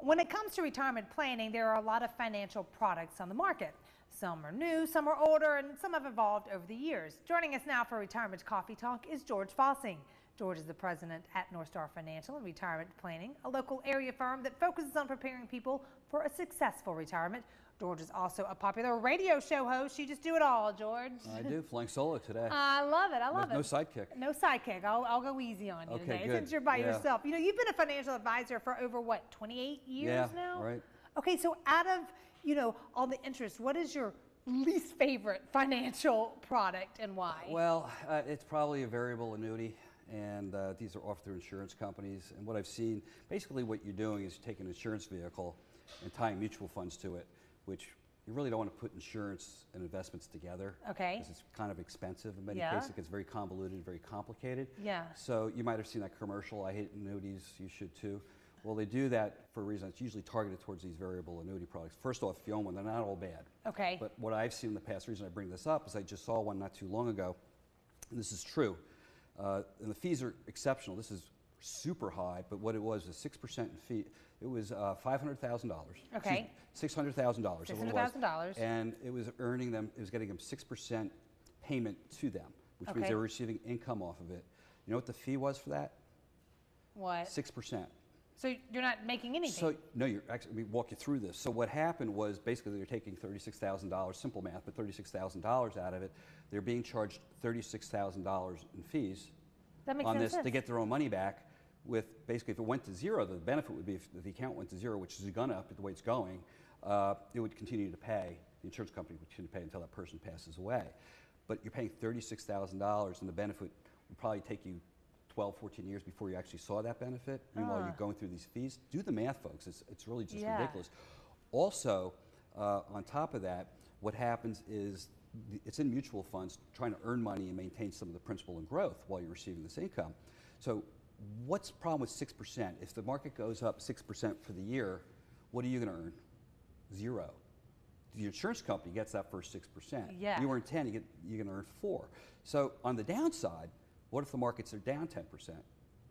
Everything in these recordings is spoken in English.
When it comes to retirement planning, there are a lot of financial products on the market. Some are new, some are older, and some have evolved over the years. Joining us now for Retirement Coffee Talk is George Fossing. George is the president at North Star Financial and Retirement Planning, a local area firm that focuses on preparing people for a successful retirement. George is also a popular radio show host. You just do it all, George. I do, flying solo today. I love it. I love it. No sidekick. No sidekick. I'll go easy on you Okay, today good. since you're by Yeah. yourself. You know, you've been a financial advisor for over, what, 28 years now? Right. Okay, so out of, all the interest, what is your least favorite financial product and why? Well, it's probably a variable annuity, and these are offered through insurance companies. And what I've seen, basically what you're doing is taking an insurance vehicle and tying mutual funds to it, which you really don't want to put insurance and investments together. Okay. Because it's kind of expensive in many Yeah. cases. It gets very convoluted, very complicated. Yeah. So you might have seen that commercial, I hate annuities, you should too. Well, they do that for a reason. It's usually targeted towards these variable annuity products. First off, if you own one, they're not all bad. Okay. But what I've seen in the past, the reason I bring this up is I just saw one not too long ago, and this is true. And the fees are exceptional. This is super high, but what it was 6% in fee. It was $500,000. Okay. $600,000. $600,000. And it was earning them. It was getting them 6% payment to them, which means Okay. they were receiving income off of it. You know what the fee was for that? What? 6%. So you're not making anything? So no, you're actually. Let me walk you through this. So what happened was basically they're taking $36,000, simple math, but $36,000 out of it. They're being charged $36,000 in fees that makes on no this sense. to get their own money back. With basically, if it went to zero, the benefit would be if the account went to zero, which is gonna up the way it's going, it would continue to pay. The insurance company would continue to pay until that person passes away. But you're paying $36,000, and the benefit would probably take you 12, 14 years before you actually saw that benefit. Meanwhile, you're going through these fees. Do the math, folks. It's really just ridiculous. Also, on top of that, what happens is it's in mutual funds trying to earn money and maintain some of the principal and growth while you're receiving this income. So what's the problem with 6%? If the market goes up 6% for the year, what are you going to earn? Zero. The insurance company gets that first 6%. Yeah. You earn 10, you're going to earn 4. So on the downside, what if the markets are down 10%?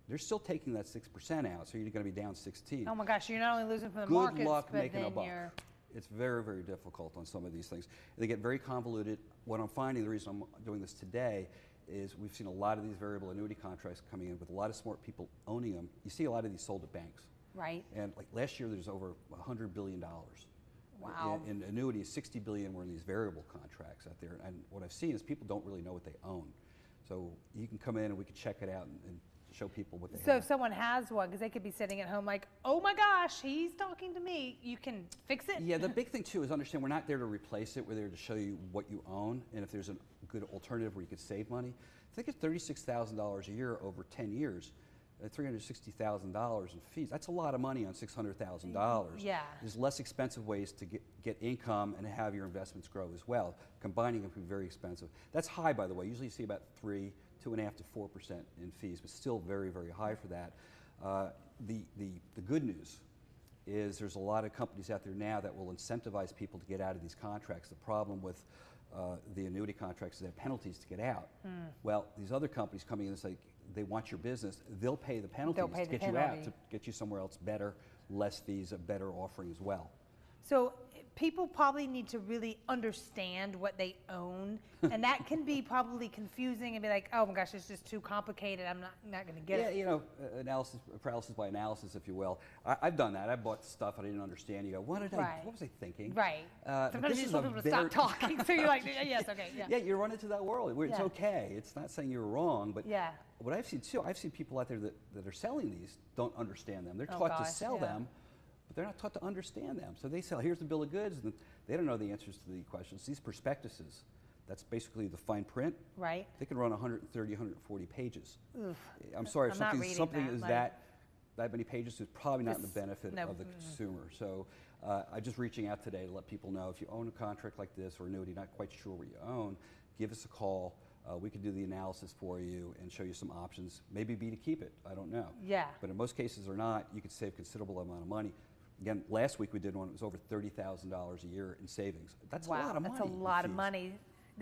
They're still taking that 6% out, so you're going to be down 16. Oh my gosh, you're not only losing from the Good markets, luck but making a then buck. you're... It's very, very difficult on some of these things. They get very convoluted. What I'm finding, the reason I'm doing this today, is we've seen a lot of these variable annuity contracts coming in with a lot of smart people owning them. You see a lot of these sold to banks. Right. And like last year, there's over $100 billion. Wow. In annuities, $60 billion were in these variable contracts out there. And what I've seen is people don't really know what they own. So you can come in and we can check it out and show people what they have. So if someone has one, because they could be sitting at home like, oh my gosh, he's talking to me, you can fix it? Yeah, the big thing too is understand we're not there to replace it. We're there to show you what you own, and if there's a good alternative where you could save money. Think of $36,000 a year over 10 years. $360,000 in fees. That's a lot of money on $600,000. Yeah. There's less expensive ways to get income and have your investments grow as well. Combining them can be very expensive. That's high, by the way. Usually you see about 2.5% to 4% in fees, but still very, very high for that. The good news is there's a lot of companies out there now that will incentivize people to get out of these contracts. The problem with the annuity contracts is they have penalties to get out. Well, these other companies coming in and say they want your business, they'll pay the penalties to get you out, to get you somewhere else better, less fees, a better offering as well. So people probably need to really understand what they own, and that can be probably confusing and be like, oh my gosh, it's just too complicated, I'm not going to get it. Yeah, analysis, paralysis by analysis, if you will. I've done that. I bought stuff I didn't understand. You go, what was I thinking? Right. Sometimes you just want people to stop talking, so you're like, yes, okay, yeah. Yeah, you run into that world where it's okay. It's not saying you're wrong, but what I've seen too, I've seen people out there that are selling these don't understand them. They're taught to sell them, but they're not taught to understand them. So they sell, here's the bill of goods, and they don't know the answers to the questions. These prospectuses, that's basically the fine print. Right. They can run 130, 140 pages. Oof. I'm sorry, if something is that many pages, is probably not in the benefit of the consumer. So I'm just reaching out today to let people know if you own a contract like this or annuity, not quite sure what you own, give us a call. We can do the analysis for you and show you some options. Maybe be to keep it, I don't know. Yeah. But in most cases or not, you could save a considerable amount of money. Again, last week we did one, it was over $30,000 a year in savings. That's a lot of money. That's a lot of money.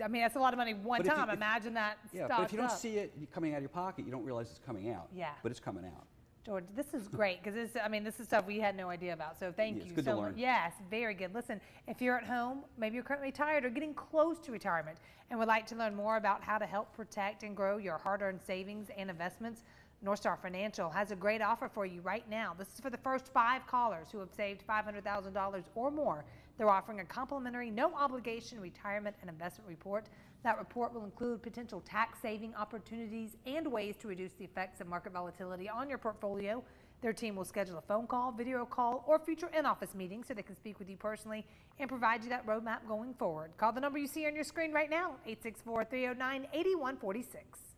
I mean, that's a lot of money one time. Imagine that. Yeah, but if you don't see it coming out of your pocket, you don't realize it's coming out. Yeah. But it's coming out. George, this is great because this is stuff we had no idea about. So thank Yeah, it's you good to so learn. much. Yes, very good. Listen, if you're at home, maybe you're currently retired or getting close to retirement and would like to learn more about how to help protect and grow your hard-earned savings and investments, North Star Financial has a great offer for you right now. This is for the first 5 callers who have saved $500,000 or more. They're offering a complimentary, no obligation retirement and investment report. That report will include potential tax saving opportunities and ways to reduce the effects of market volatility on your portfolio. Their team will schedule a phone call, video call, or future in-office meeting so they can speak with you personally and provide you that roadmap going forward. Call the number you see on your screen right now, 864-309-8146.